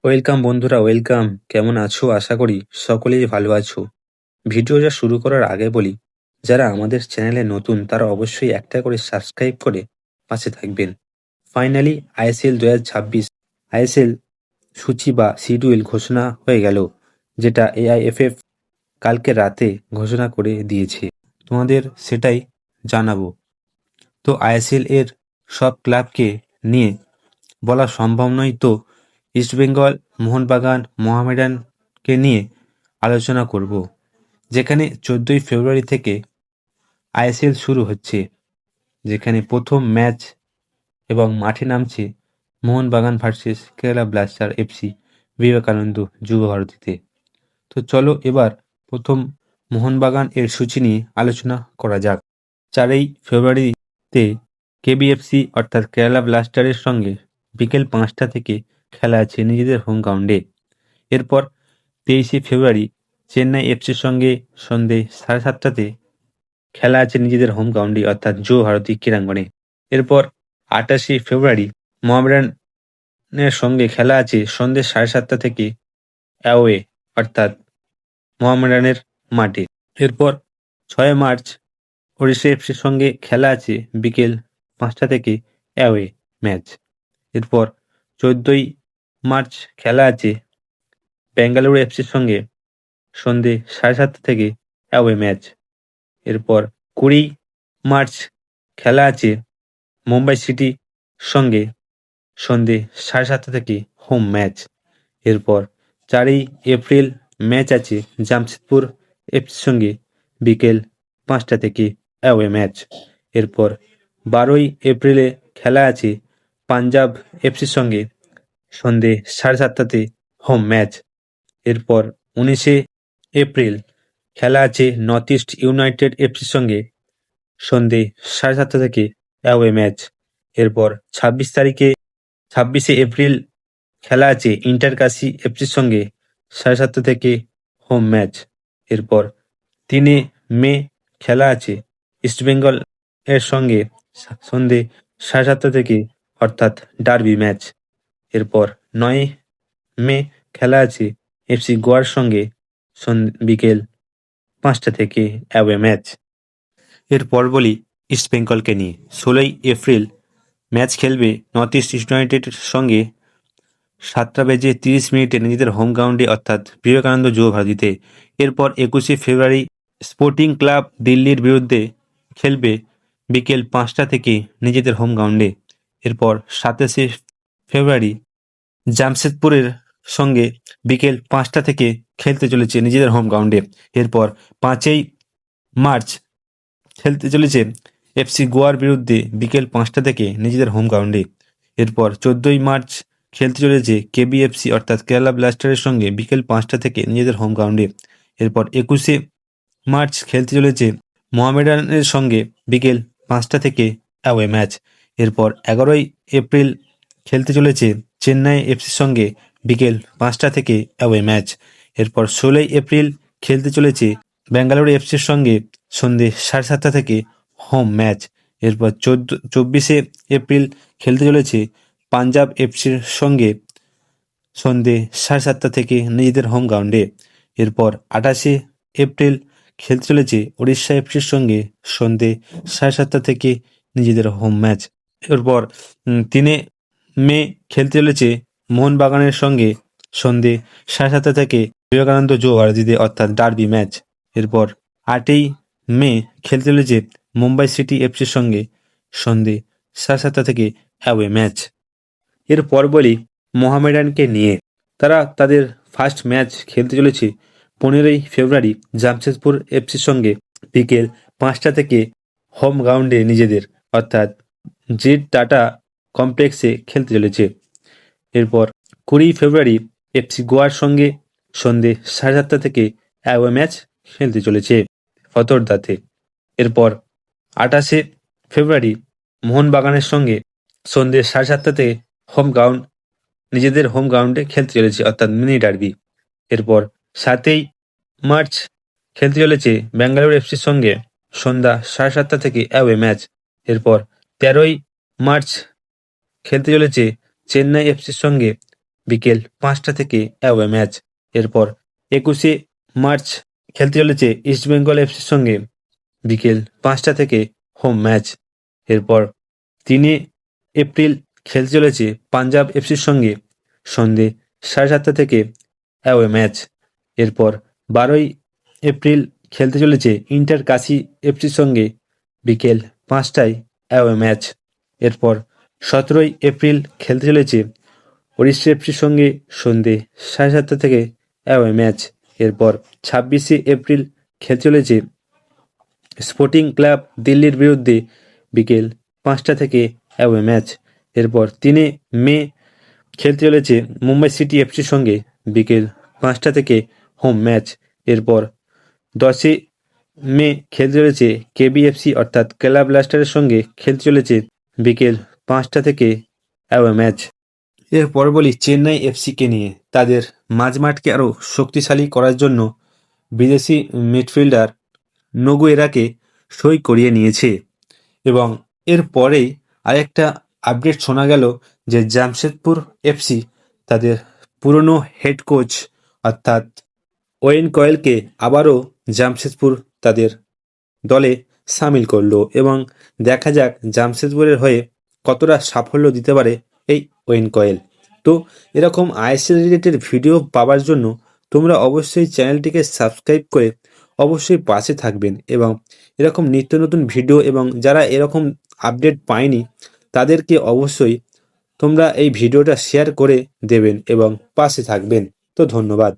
Welcome বন্ধুরা, welcome. কেমন আছো? আশা করি সকলেই ভালো আছো। ভিডিওটা শুরু করার আগে বলি, যারা আমাদের চ্যানেলে নতুন তারা অবশ্যই একটা করে সাবস্ক্রাইব করে পাশে থাকবেন। ফাইনালি আইএসএল 2026 আইএসএল সূচি বা শিডিউল ঘোষণা হয়ে গেল, যেটা এআইএফএফ কালকে রাতে ঘোষণা করে দিয়েছে। তোমাদের সেটাই জানাবো। তো আইএসএল এর সব ক্লাবকে নিয়ে বলা সম্ভব নয়, তো ইস্টবেঙ্গল, মোহনবাগান, মোহামেডানকে নিয়ে আলোচনা করব, যেখানে 14ই ফেব্রুয়ারি থেকে আইএসএল শুরু হচ্ছে, যেখানে প্রথম ম্যাচ এবং মাঠে নামছে Mohun Bagan versus Kerala blaster FC Vivekananda যুব ভারতীতে। তো চলো এবার প্রথম মোহনবাগান এর সূচি নিয়ে আলোচনা করা যাক। 4ই ফেব্রুয়ারিতে কেবিএফসি অর্থাৎ কেরালা ব্লাস্টারের সঙ্গে বিকেল 5টা থেকে খেলা আছে নিজেদের হোম গ্রাউন্ডে। এরপর 23শে ফেব্রুয়ারি চেন্নাই এফসির সঙ্গে সন্ধে 7:30টাতে খেলা আছে নিজেদের হোম গ্রাউন্ডে অর্থাৎ যুব ভারতী ক্রীড়াঙ্গনে। এরপর 28শে ফেব্রুয়ারি মোহামেডানের সঙ্গে খেলা আছে সন্ধে 7:30টা থেকে অ্যাওয়ে অর্থাৎ মোহামেডানের মাঠে। এরপর 6 মার্চ ওড়িশা এফসির সঙ্গে খেলা আছে বিকেল 5টা থেকে অ্যাওয়ে ম্যাচ। এরপর 14ই মার্চ খেলা আছে বেঙ্গালুরু এফসির সঙ্গে সন্ধে 7:30 থেকে অ্যাওয়ে ম্যাচ। এরপর 20 মার্চ খেলা আছে মুম্বাই সিটি সঙ্গে সন্ধে 7:30 থেকে হোম ম্যাচ। এরপর 4ই এপ্রিল ম্যাচ আছে জামশেদপুর এফসির সঙ্গে বিকেল 5টা থেকে অ্যাওয়ে ম্যাচ। এরপর 12ই এপ্রিলে খেলা আছে পাঞ্জাব এফসির সঙ্গে সন্ধে 7:30টাতে হোম ম্যাচ। এরপর 19শে এপ্রিল খেলা আছে নর্থ ইস্ট ইউনাইটেড এফসির সঙ্গে সন্ধে 7:30 থেকে অ্যাওয়ে ম্যাচ। এরপর 26শে এপ্রিল খেলা আছে ইন্টারকাশি এফসির সঙ্গে 7:30 থেকে হোম ম্যাচ। এরপর 3 মে খেলা আছে ইস্টবেঙ্গল এর সঙ্গে সন্ধে 7:30 থেকে অর্থাৎ ডার্বি ম্যাচ। এরপর 9 মে খেলা আছে এফসি গোয়ার সঙ্গে বিকেল 5টা থেকে অ্যাওয়ে ম্যাচ। এরপর বলি ইস্টবেঙ্গলকে নিয়ে। 16ই এপ্রিল ম্যাচ খেলবে নর্থ ইস্ট ইউনাইটেডের সঙ্গে 7:30 নিজেদের হোম গ্রাউন্ডে অর্থাৎ বিবেকানন্দ যুব ভারতীতে। এরপর 21শে ফেব্রুয়ারি স্পোর্টিং ক্লাব দিল্লির বিরুদ্ধে খেলবে বিকেল 5টা থেকে নিজেদের হোম গ্রাউন্ডে। এরপর 27শে ফেব্রুয়ারি জামশেদপুরের সঙ্গে বিকেল 5টা থেকে খেলতে চলেছে নিজেদের হোম গ্রাউন্ডে। এরপর 5ই মার্চ খেলতে চলেছে এফসি গোয়ার বিরুদ্ধে বিকেল 5টা থেকে নিজেদের হোম গ্রাউন্ডে। এরপর 14ই মার্চ খেলতে চলেছে কেবিএফসি অর্থাৎ কেরালা ব্লাস্টারের সঙ্গে বিকেল 5টা থেকে নিজেদের হোম গ্রাউন্ডে। এরপর 21শে মার্চ খেলতে চলেছে মোহামেডানের সঙ্গে বিকেল 5টা থেকে অ্যাওয়ে ম্যাচ। এরপর 11ই এপ্রিল খেলতে চলেছে চেন্নাই এফসির সঙ্গে বিকেল 5টা থেকে অ্যাওয়ে ম্যাচ। এরপর 16ই এপ্রিল খেলতে চলেছে বেঙ্গালুরু এফসির সঙ্গে সন্ধে 7:30 থেকে হোম ম্যাচ। এরপর 24শে এপ্রিল খেলতে চলেছে পাঞ্জাব এফসির সঙ্গে সন্ধে 7:30 থেকে নিজেদের হোম গ্রাউন্ডে। এরপর 28শে এপ্রিল খেলতে চলেছে ওড়িশা এফসির সঙ্গে সন্ধে 7:30 থেকে নিজেদের হোম ম্যাচ। এরপর 3 মে খেলতে চলেছে মোহনবাগানের সঙ্গে সন্ধে 7:30 থেকে বিবেকানন্দ যুব ভারতীতে অর্থাৎ ডার্বি ম্যাচ। এরপর 8ই মে খেলতে চলেছে মুম্বাই সিটি এফসির সঙ্গে সন্ধে 7:30 থেকে অ্যাওয়ে ম্যাচ। এরপর বলি মোহামেডানকে নিয়ে। তারা তাদের ফার্স্ট ম্যাচ খেলতে চলেছে 15ই ফেব্রুয়ারি জামশেদপুর এফসির সঙ্গে বিকেল 5টা থেকে হোম গ্রাউন্ডে নিজেদের অর্থাৎ জিট টাটা কমপ্লেক্সে খেলতে চলেছে। এরপর 20 ফেব্রুয়ারি এফসি গোয়ার সঙ্গে সন্ধে 7:30 থেকে অ্যাওয়ে ম্যাচ খেলতে চলেছে ফতোরদাতে। এরপর 28শে ফেব্রুয়ারি মোহনবাগানের সঙ্গে সন্ধে 7:30 হোম গ্রাউন্ড নিজেদের হোম গ্রাউন্ডে খেলতে চলেছে অর্থাৎ মিনি ডার্বি। এরপর 7ই মার্চ খেলতে চলেছে বেঙ্গালুরু এফসির সঙ্গে সন্ধ্যা 7:30 থেকে অ্যাওয়ে ম্যাচ। এরপর 13ই মার্চ খেলতে চলেছে চেন্নাই এফসির সঙ্গে বিকেল 5টা থেকে অ্যাওয়ে ম্যাচ। এরপর 21শে মার্চ খেলতে চলেছে ইস্টবেঙ্গল এফসির সঙ্গে বিকেল 5টা থেকে হোম ম্যাচ। এরপর 3 এপ্রিল খেলতে চলেছে পাঞ্জাব এফসির সঙ্গে সন্ধে 7:30 থেকে অ্যাওয়ে ম্যাচ। এরপর 12ই এপ্রিল খেলতে চলেছে ইন্টার কাশি এফসির সঙ্গে বিকেল 5টায় অ্যাওয়ে ম্যাচ। এরপর 17ই এপ্রিল খেলতে চলেছে ওড়িশা এফসির সঙ্গে সন্ধে 7:30 থেকে অ্যাওয়ে ম্যাচ। এরপর 26শে এপ্রিল খেলতে চলেছে স্পোর্টিং ক্লাব দিল্লির বিরুদ্ধে বিকেল 5টা থেকে অ্যাওয়ে ম্যাচ। এরপর 3 মে খেলতে চলেছে মুম্বাই সিটি এফসির সঙ্গে বিকেল 5টা থেকে হোম ম্যাচ। এরপর 10 মে খেলতে চলেছে কেবিএফসি অর্থাৎ কেরালা ব্লাস্টারের সঙ্গে খেলতে চলেছে বিকেল 5টা থেকে অ্যাওয়ে ম্যাচ। এরপর বলি চেন্নাই এফসিকে নিয়ে। তাদের মাঝমাঠকে আরও শক্তিশালী করার জন্য বিদেশি মিডফিল্ডার নোগুয়েরাকে সই করিয়ে নিয়েছে এবং এর পরেই আরেকটা আপডেট শোনা গেল যে জামশেদপুর এফসি তাদের পুরনো হেড কোচ অর্থাৎ ওয়েন কয়েলকে আবারও জামশেদপুর তাদের দলে সামিল করলো এবং দেখা যাক জামশেদপুরের হয়ে কতটা সাফল্য দিতে পারে এই ওয়েন কয়েল। তো এরকম আইএসএল রিলেটেড ভিডিও পাওয়ার জন্য তোমরা অবশ্যই চ্যানেলটিকে সাবস্ক্রাইব করে অবশ্যই পাশে থাকবেন এবং এরকম নিত্য নতুন ভিডিও এবং যারা এরকম আপডেট পায়নি তাদেরকে অবশ্যই তোমরা এই ভিডিওটা শেয়ার করে দেবেন এবং পাশে থাকবেন। তো ধন্যবাদ।